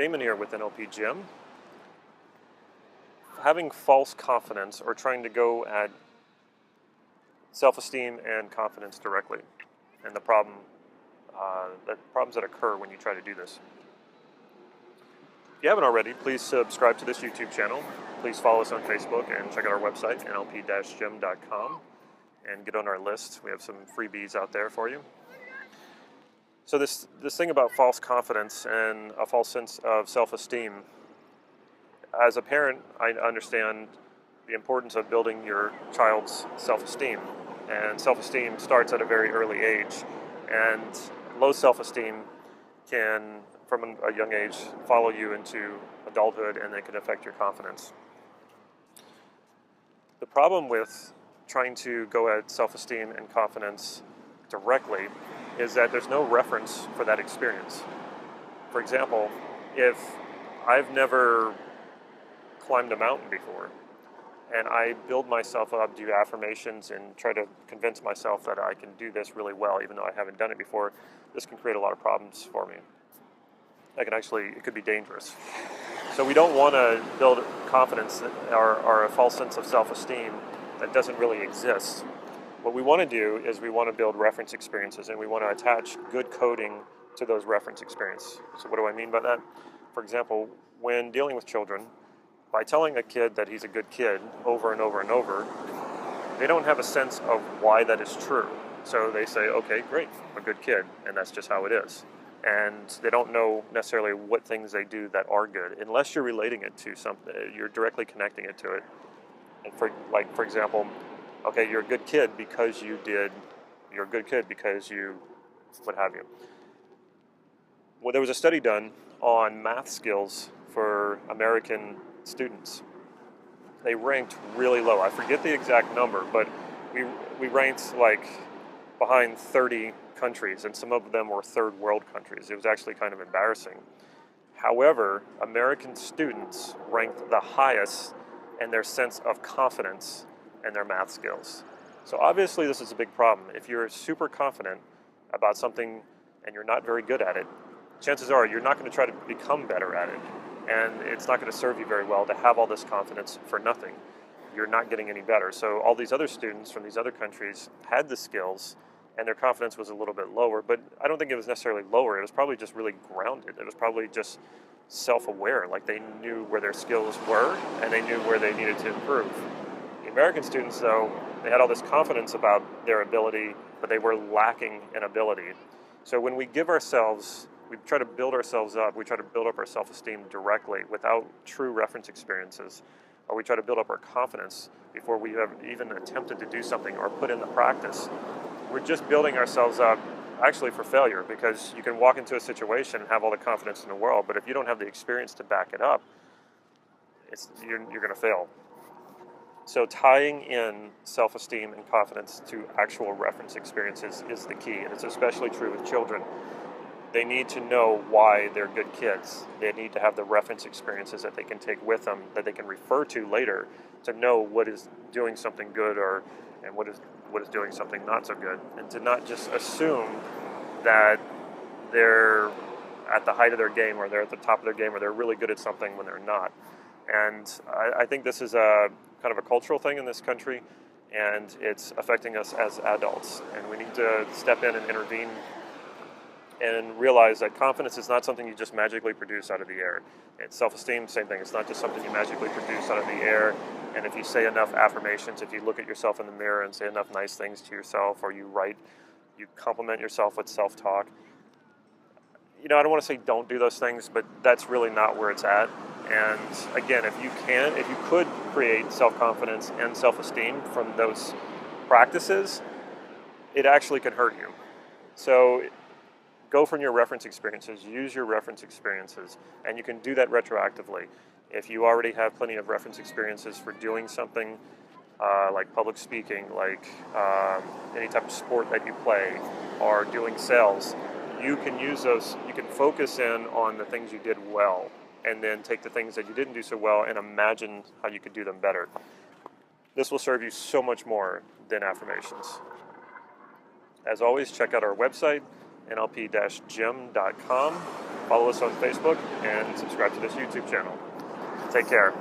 Damon here with NLP Gym. Having false confidence or trying to go at self-esteem and confidence directly, and the problems that occur when you try to do this. If you haven't already, please subscribe to this YouTube channel. Please follow us on Facebook and check out our website, nlp-gym.com, and get on our list. We have some freebies out there for you. So this thing about false confidence and a false sense of self-esteem, as a parent, I understand the importance of building your child's self-esteem. And self-esteem starts at a very early age. And low self-esteem can, from a young age, follow you into adulthood, and they can affect your confidence. The problem with trying to go at self-esteem and confidence directly is that there's no reference for that experience. For example, if I've never climbed a mountain before and I build myself up, do affirmations, and try to convince myself that I can do this really well even though I haven't done it before, this can create a lot of problems for me. It could be dangerous. So we don't want to build confidence or a false sense of self-esteem that doesn't really exist. What we want to do is we want to build reference experiences, and we want to attach good coding to those reference experiences. So what do I mean by that? For example, when dealing with children, by telling a kid that he's a good kid over and over and over, they don't have a sense of why that is true. So they say, okay, great, I'm a good kid, and that's just how it is. And they don't know necessarily what things they do that are good, unless you're relating it to something, you're directly connecting it to it. And for example, okay, you're a good kid because you're a good kid because you, what have you. Well, there was a study done on math skills for American students. They ranked really low. I forget the exact number, but we ranked like behind 30 countries, and some of them were third world countries. It was actually kind of embarrassing. However, American students ranked the highest in their sense of confidence and their math skills. So obviously this is a big problem. If you're super confident about something and you're not very good at it, chances are you're not going to try to become better at it. And it's not going to serve you very well to have all this confidence for nothing. You're not getting any better. So all these other students from these other countries had the skills, and their confidence was a little bit lower, but I don't think it was necessarily lower. It was probably just really grounded. It was probably just self-aware, like they knew where their skills were and they knew where they needed to improve. The American students, though, they had all this confidence about their ability, but they were lacking in ability. So when we try to build ourselves up, we try to build up our self-esteem directly without true reference experiences, or we try to build up our confidence before we have even attempted to do something or put in the practice. We're just building ourselves up actually for failure, because you can walk into a situation and have all the confidence in the world, but if you don't have the experience to back it up, you're going to fail. So tying in self-esteem and confidence to actual reference experiences is the key, and it's especially true with children. They need to know why they're good kids. They need to have the reference experiences that they can take with them, that they can refer to later, to know what is doing something good and what is doing something not so good, and to not just assume that they're at the height of their game, or they're at the top of their game, or they're really good at something when they're not. And I think this is a kind of a cultural thing in this country, and it's affecting us as adults. And we need to step in and intervene and realize that confidence is not something you just magically produce out of the air. And self-esteem, same thing. It's not just something you magically produce out of the air. And if you say enough affirmations, if you look at yourself in the mirror and say enough nice things to yourself, or you compliment yourself with self-talk. I don't want to say don't do those things, but that's really not where it's at. And again, if you could create self-confidence and self-esteem from those practices, it actually can hurt you. So go from your reference experiences, use your reference experiences, and you can do that retroactively. If you already have plenty of reference experiences for doing something like public speaking, like any type of sport that you play, or doing sales, you can use those, you can focus in on the things you did well, and then take the things that you didn't do so well and imagine how you could do them better. This will serve you so much more than affirmations. As always, check out our website, nlp-gym.com, follow us on Facebook, and subscribe to this YouTube channel. Take care.